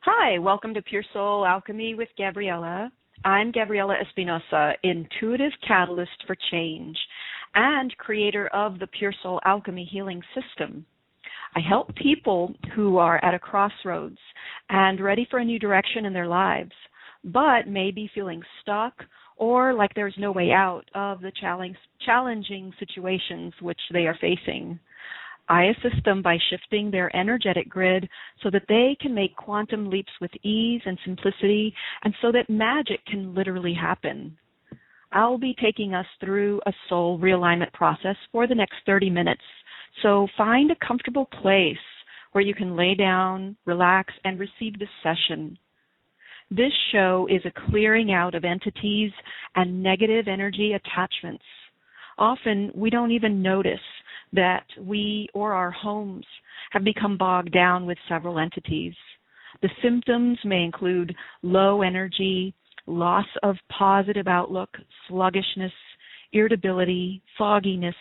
Hi, welcome to Pure Soul Alchemy with Gabriella. I'm Gabriella Espinosa, intuitive catalyst for change and creator of the Pure Soul Alchemy healing system. I help people who are at a crossroads and ready for a new direction in their lives, but may be feeling stuck or like there's no way out of the challenging situations which they are facing. I assist them by shifting their energetic grid so that they can make quantum leaps with ease and simplicity, and so that magic can literally happen. I'll be taking us through a soul realignment process for the next 30 minutes, so find a comfortable place where you can lay down, relax, and receive this session. This show is a clearing out of entities and negative energy attachments. Often we don't even notice that we or our homes have become bogged down with several entities. The symptoms may include low energy, loss of positive outlook, sluggishness, irritability, fogginess,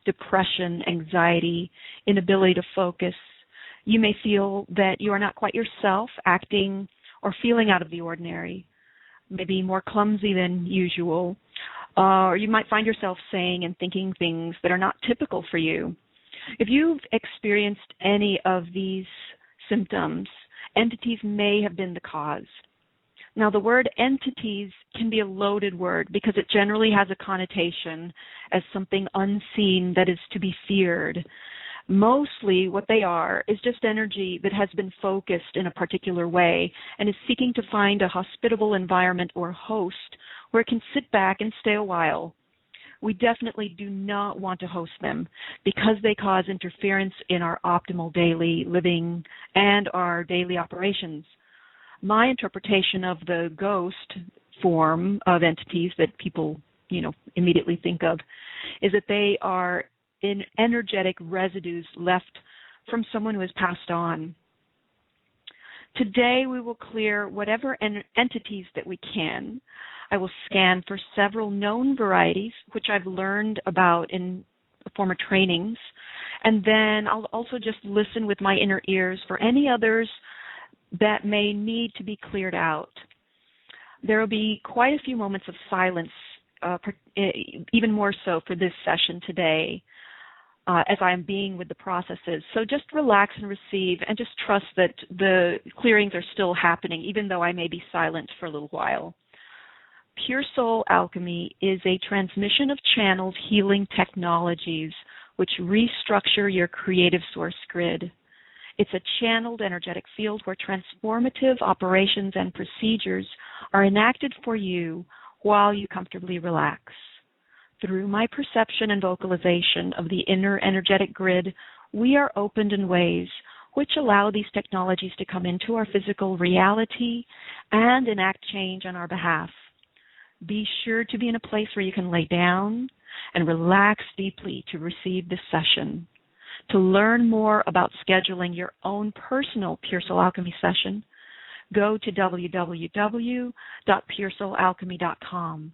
depression, anxiety, inability to focus. You may feel that you are not quite yourself, acting or feeling out of the ordinary, maybe more clumsy than usual. Or you might find yourself saying and thinking things that are not typical for you. If you've experienced any of these symptoms, entities may have been the cause. Now, the word entities can be a loaded word because it generally has a connotation as something unseen that is to be feared. Mostly what they are is just energy that has been focused in a particular way and is seeking to find a hospitable environment or host where it can sit back and stay a while. We definitely do not want to host them because they cause interference in our optimal daily living and our daily operations. My interpretation of the ghost form of entities that people, immediately think of is that they are in energetic residues left from someone who has passed on. Today we will clear whatever entities that we can. I will scan for several known varieties, which I've learned about in former trainings, and then I'll also just listen with my inner ears for any others that may need to be cleared out. There will be quite a few moments of silence, even more so for this session today, as I am being with the processes. So just relax and receive and just trust that the clearings are still happening, even though I may be silent for a little while. Pure Soul Alchemy is a transmission of channeled healing technologies which restructure your creative source grid. It's a channeled energetic field where transformative operations and procedures are enacted for you while you comfortably relax. Through my perception and vocalization of the inner energetic grid, we are opened in ways which allow these technologies to come into our physical reality and enact change on our behalf. Be sure to be in a place where you can lay down and relax deeply to receive this session. To learn more about scheduling your own personal Pure Soul Alchemy session, go to www.puresoulalchemy.com.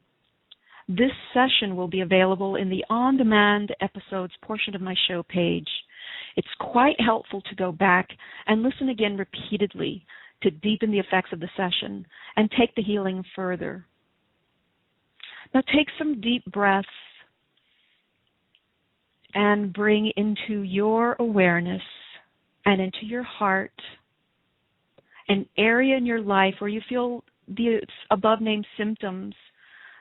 This session will be available in the on-demand episodes portion of my show page. It's quite helpful to go back and listen again repeatedly to deepen the effects of the session and take the healing further. Now take some deep breaths and bring into your awareness and into your heart an area in your life where you feel the above-named symptoms,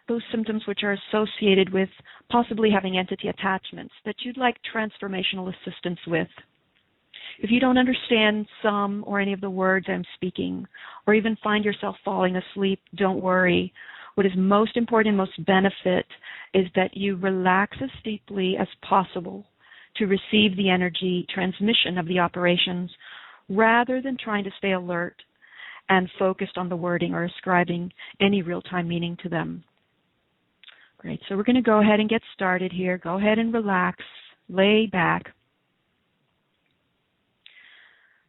those symptoms which are associated with possibly having entity attachments that you'd like transformational assistance with. If you don't understand some or any of the words I'm speaking, or even find yourself falling asleep, don't worry. What is most important and most benefit is that you relax as deeply as possible to receive the energy transmission of the operations rather than trying to stay alert and focused on the wording or ascribing any real-time meaning to them. Great. So we're going to go ahead and get started here. Go ahead and relax. Lay back.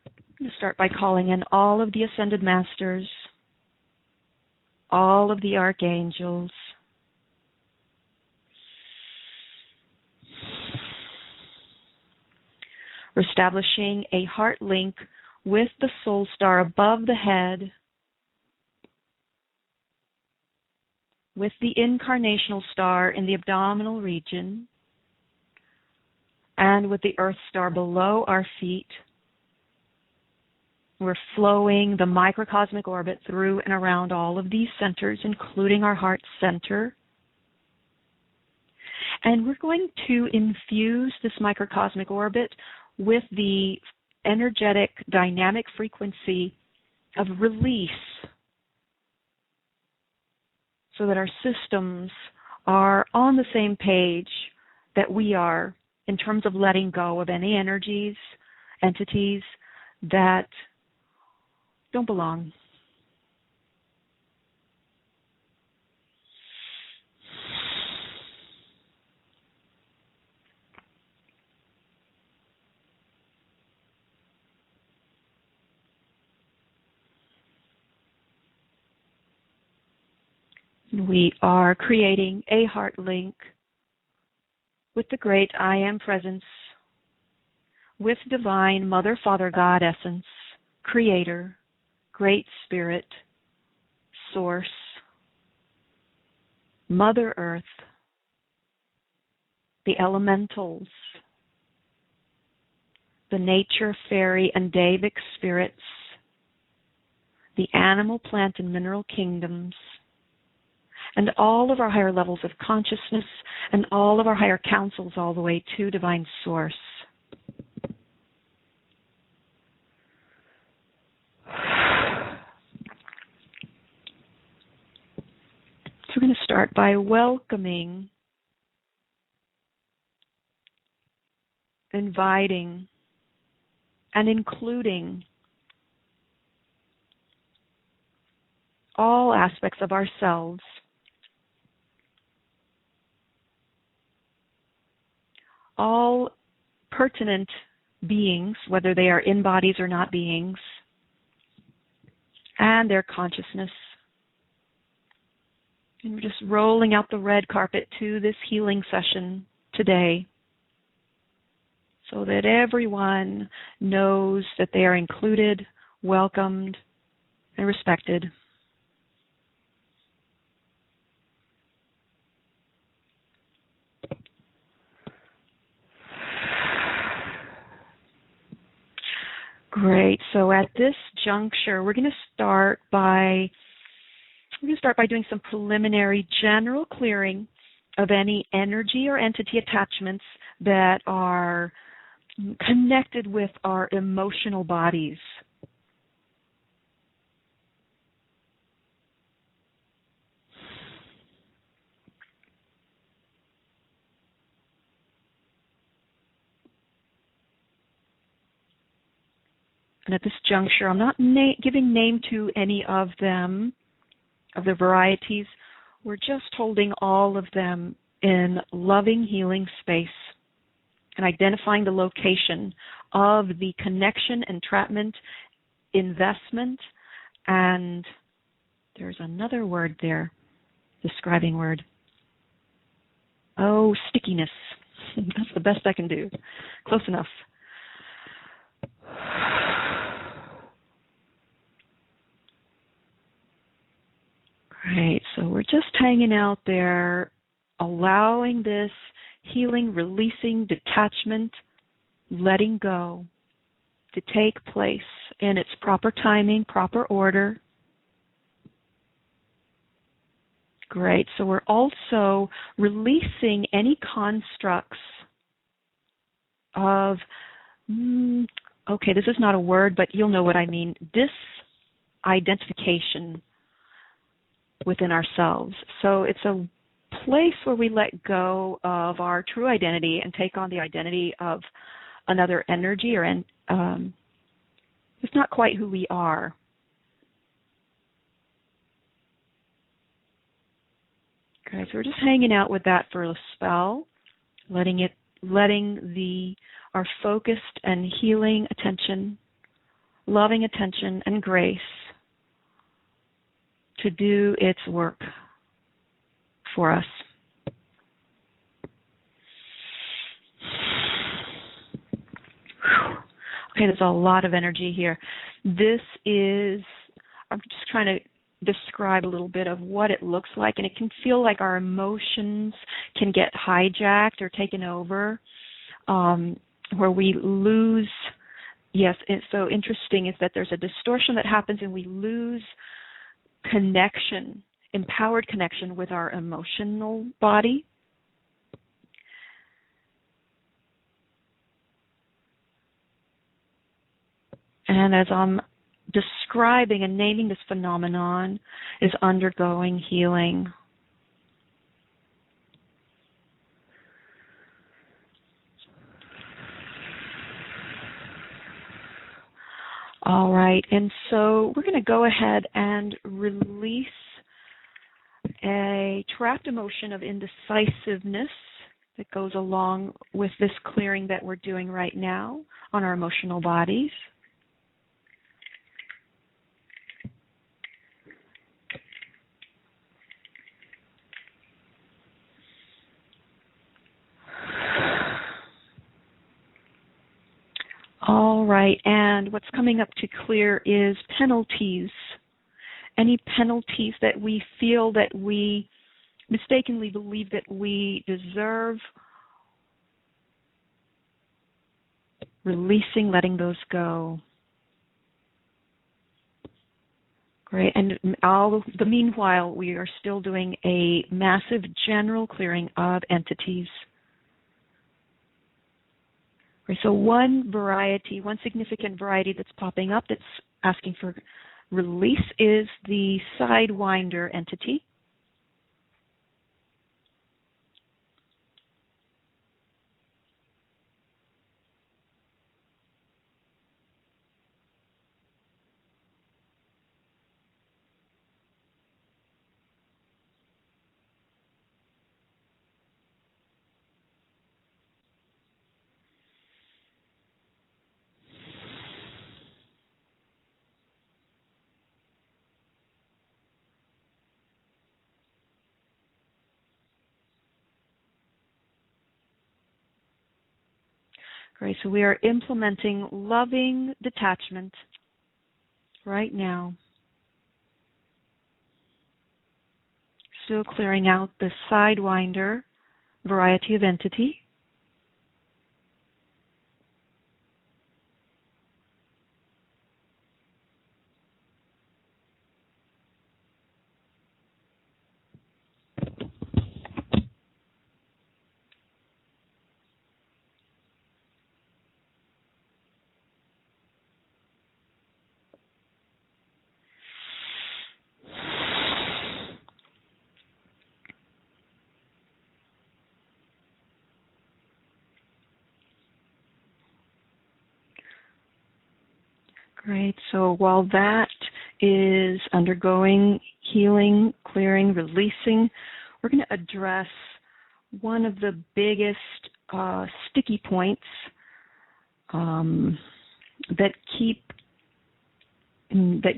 I'm going to start by calling in all of the Ascended Masters, all of the Archangels, we're establishing a heart link with the soul star above the head, with the incarnational star in the abdominal region, and with the earth star below our feet. We're flowing the microcosmic orbit through and around all of these centers, including our heart center. And we're going to infuse this microcosmic orbit with the energetic dynamic frequency of release, so that our systems are on the same page that we are in terms of letting go of any energies, entities that don't belong. We are creating a heart link with the great I Am Presence, with Divine Mother, Father, God, Essence, Creator, Great Spirit, Source, Mother Earth, the elementals, the nature, fairy, and Devic spirits, the animal, plant, and mineral kingdoms, and all of our higher levels of consciousness, and all of our higher councils all the way to Divine Source. So we're going to start by welcoming, inviting, and including all aspects of ourselves, all pertinent beings, whether they are in bodies or not beings, and their consciousness. And we're just rolling out the red carpet to this healing session today, so that everyone knows that they are included, welcomed, and respected. Great. So at this juncture, we're going to start by doing some preliminary general clearing of any energy or entity attachments that are connected with our emotional bodies. And at this juncture, I'm not giving name to any of them, of the varieties. We're just holding all of them in loving, healing space and identifying the location of the connection, entrapment, investment, and there's another word there, describing word. Oh, stickiness. That's the best I can do. Close enough. Great. So we're just hanging out there, allowing this healing, releasing, detachment, letting go to take place in its proper timing, proper order. Great. So we're also releasing any constructs of, okay, this is not a word, but you'll know what I mean, disidentification within ourselves. So it's a place where we let go of our true identity and take on the identity of another energy, or it's not quite who we are. Okay, so we're just hanging out with that for a spell, letting our focused and healing attention, loving attention and grace to do its work for us. Okay, there's a lot of energy here. This is, I'm just trying to describe a little bit of what it looks like, and it can feel like our emotions can get hijacked or taken over, where we lose. Yes, it's so interesting is that there's a distortion that happens and we lose connection, empowered connection with our emotional body. And as I'm describing and naming this phenomenon, is undergoing healing. All right, and so we're going to go ahead and release a trapped emotion of indecisiveness that goes along with this clearing that we're doing right now on our emotional bodies. All right, and what's coming up to clear is penalties. Any penalties that we feel that we mistakenly believe that we deserve, releasing, letting those go. Great, and the meanwhile, we are still doing a massive general clearing of entities. So one significant variety that's popping up that's asking for release is the sidewinder entity. Great, so we are implementing loving detachment right now. Still clearing out the sidewinder variety of entity. Great. So while that is undergoing healing, clearing, releasing, we're going to address one of the biggest sticky points that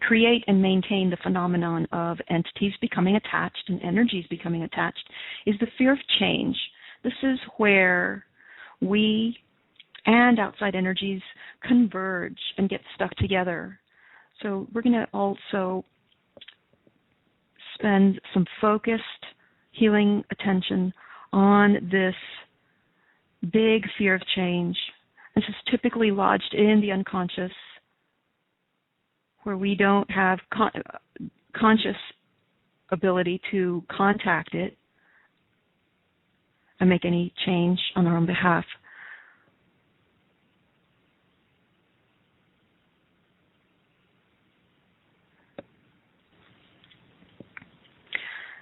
create and maintain the phenomenon of entities becoming attached and energies becoming attached is the fear of change. This is where we and outside energies converge and get stuck together. So we're going to also spend some focused healing attention on this big fear of change. This is typically lodged in the unconscious, where we don't have conscious ability to contact it and make any change on our own behalf.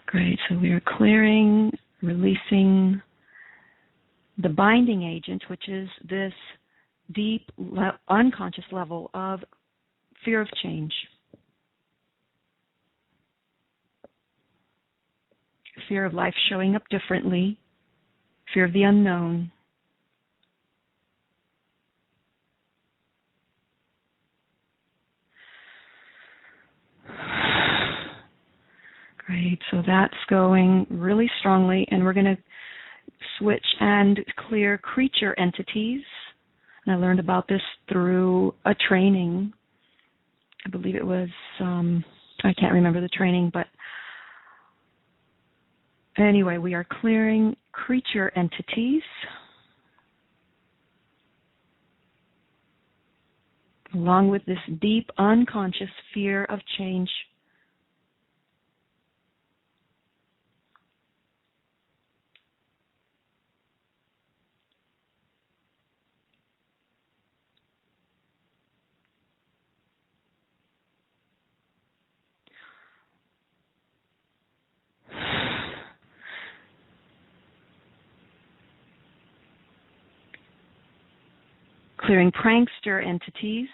Great, so we are clearing, releasing the binding agent, which is this deep unconscious level of fear of change. Fear of life showing up differently, fear of the unknown. Great, so that's going really strongly, and we're going to switch and clear creature entities. I learned about this through a training. I believe it was, I can't remember the training, but anyway, we are clearing creature entities, along with this deep unconscious fear of change. Clearing prankster entities.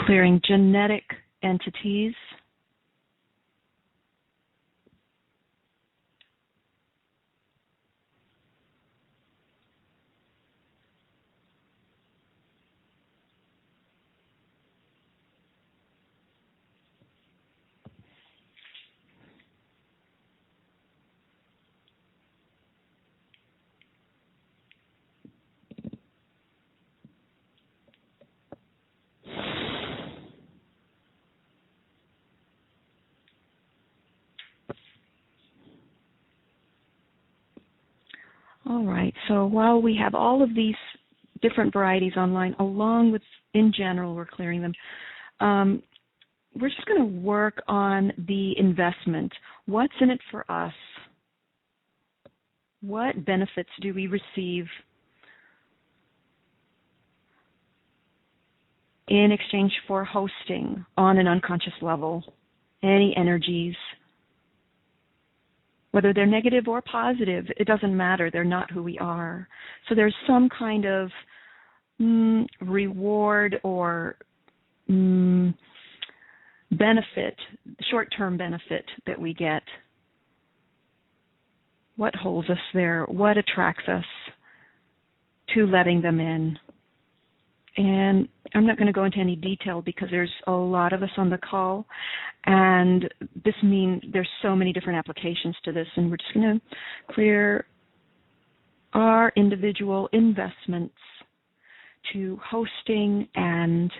Clearing genetic entities. All right, so while we have all of these different varieties online, along with, in general, we're clearing them, we're just going to work on the investment. What's in it for us? What benefits do we receive in exchange for hosting on an unconscious level any energies? Whether they're negative or positive, it doesn't matter. They're not who we are. So there's some kind of reward or benefit, short-term benefit that we get. What holds us there? What attracts us to letting them in? And I'm not going to go into any detail because there's a lot of us on the call, and this means there's so many different applications to this, and we're just going to clear our individual investments to hosting and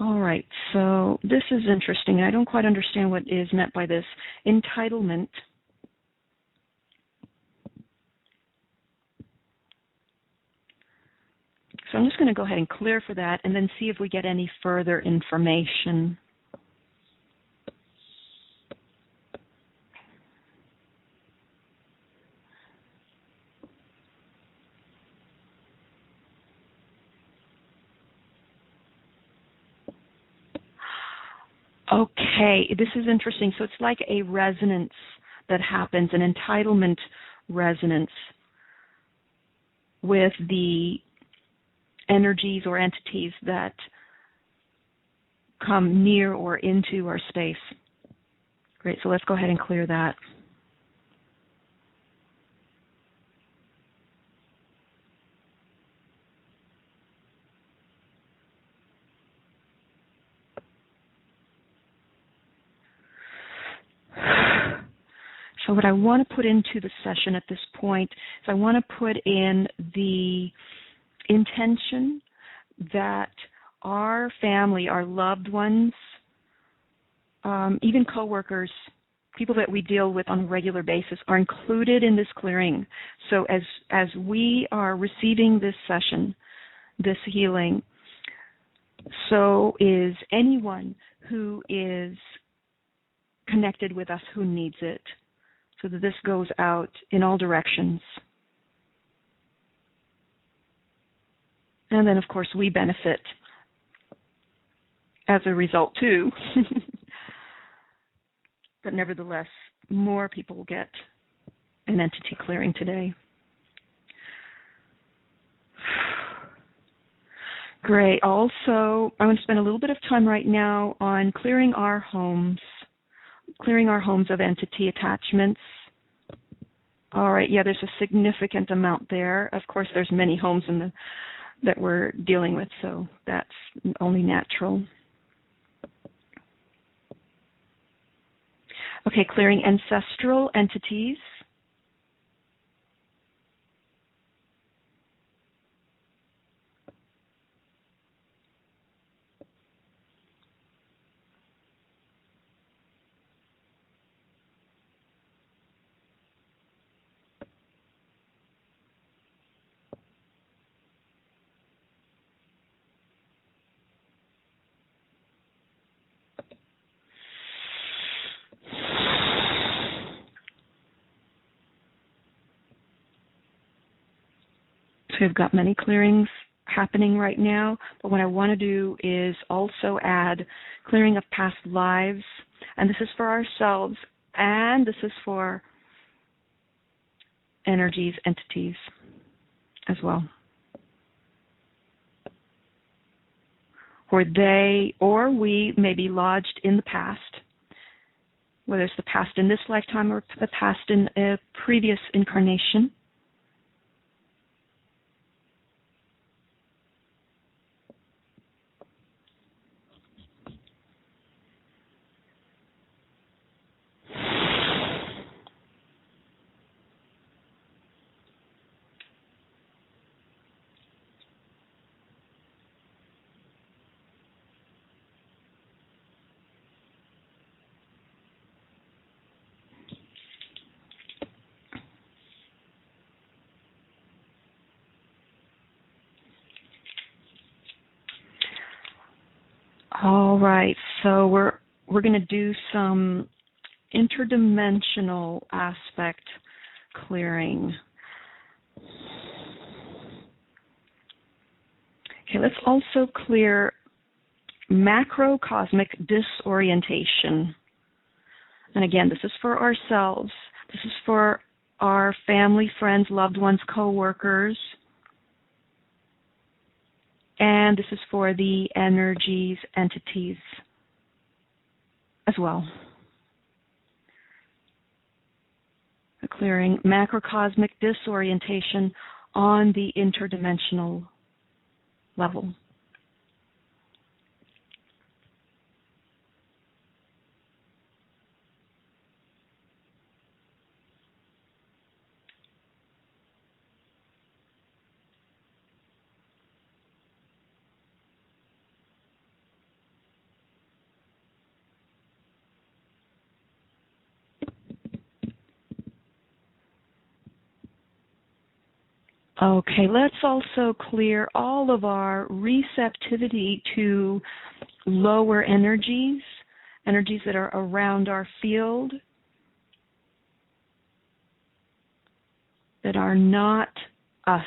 all right, so this is interesting. I don't quite understand what is meant by this. Entitlement. So I'm just going to go ahead and clear for that and then see if we get any further information. Okay, this is interesting. So it's like a resonance that happens, an entitlement resonance with the energies or entities that come near or into our space. Great, so let's go ahead and clear that. So what I want to put into the session at this point is I want to put in the intention that our family, our loved ones, even coworkers, people that we deal with on a regular basis are included in this clearing. So as we are receiving this session, this healing, so is anyone who is connected with us who needs it, so that this goes out in all directions. And then, of course, we benefit as a result, too. But nevertheless, more people will get an entity clearing today. Great. Also, I want to spend a little bit of time right now on clearing our homes of entity attachments. All right, yeah, there's a significant amount there. Of course, there's many homes that we're dealing with, so that's only natural. Okay, clearing ancestral entities. So we've got many clearings happening right now, but what I want to do is also add clearing of past lives, and this is for ourselves, and this is for energies, entities as well, where they or we may be lodged in the past, whether it's the past in this lifetime or the past in a previous incarnation. All right, so we're going to do some interdimensional aspect clearing. Okay, let's also clear macrocosmic disorientation. And again, this is for ourselves. This is for our family, friends, loved ones, co-workers. And this is for the energies, entities as well. Clearing macrocosmic disorientation on the interdimensional level. Okay, let's also clear all of our receptivity to lower energies, energies that are around our field, that are not us.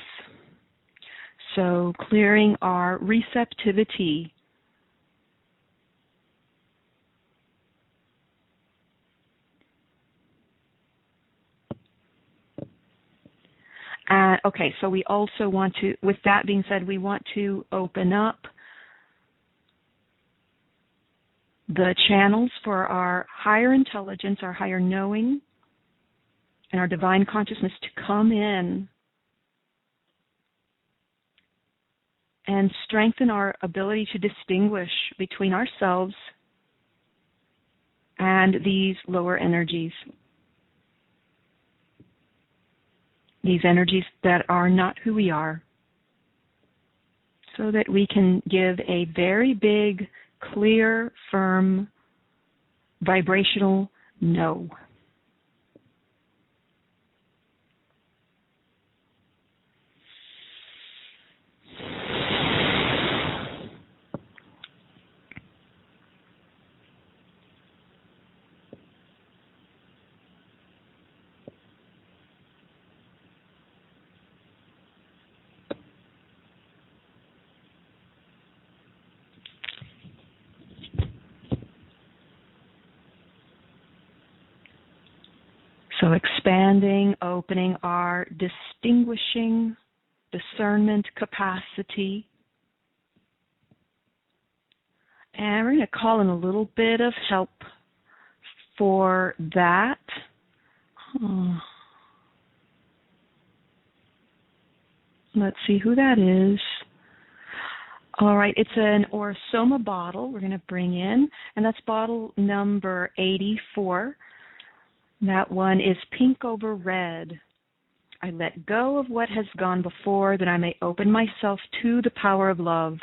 So clearing our receptivity okay, so we also want to, with that being said, we want to open up the channels for our higher intelligence, our higher knowing, and our divine consciousness to come in and strengthen our ability to distinguish between ourselves and these lower energies. These energies that are not who we are, so that we can give a very big, clear, firm, vibrational no. So expanding, opening our distinguishing discernment capacity. And we're going to call in a little bit of help for that. Let's see who that is. All right, it's an Orosoma bottle we're going to bring in, and that's bottle number 84. That one is pink over red. I let go of what has gone before that I may open myself to the power of love,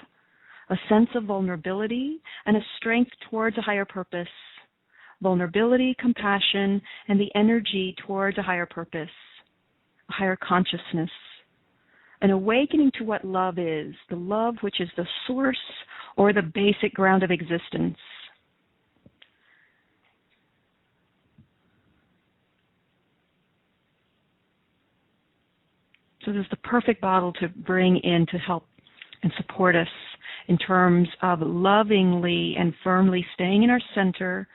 a sense of vulnerability and a strength towards a higher purpose. Vulnerability, compassion, and the energy towards a higher purpose, a higher consciousness. An awakening to what love is, the love which is the source or the basic ground of existence. So this is the perfect bottle to bring in to help and support us in terms of lovingly and firmly staying in our center,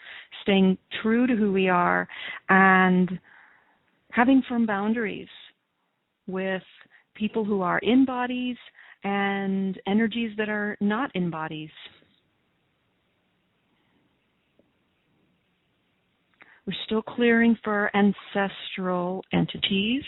staying true to who we are, and having firm boundaries with people who are in bodies and energies that are not in bodies. We're still clearing for ancestral entities.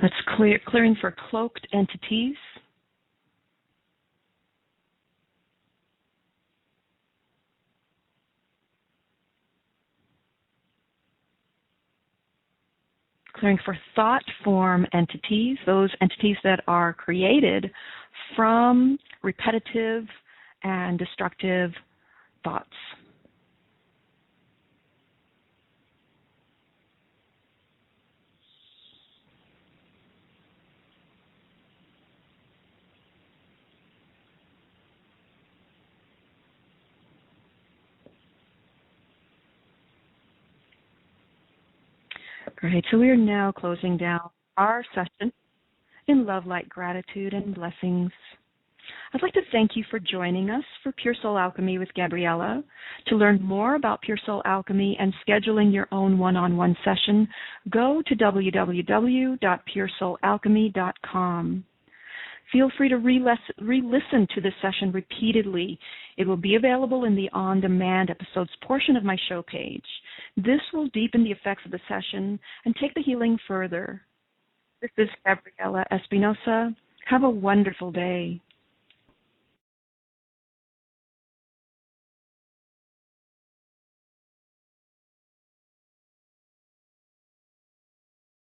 Let's clearing for cloaked entities. Clearing for thought form entities, those entities that are created from repetitive and destructive thoughts. Great, so we are now closing down our session in love, light, gratitude, and blessings. I'd like to thank you for joining us for Pure Soul Alchemy with Gabriella. To learn more about Pure Soul Alchemy and scheduling your own one-on-one session, go to www.puresoulalchemy.com. Feel free to re-listen to this session repeatedly. It will be available in the on-demand episodes portion of my show page. This will deepen the effects of the session and take the healing further. This is Gabriella Espinosa. Have a wonderful day.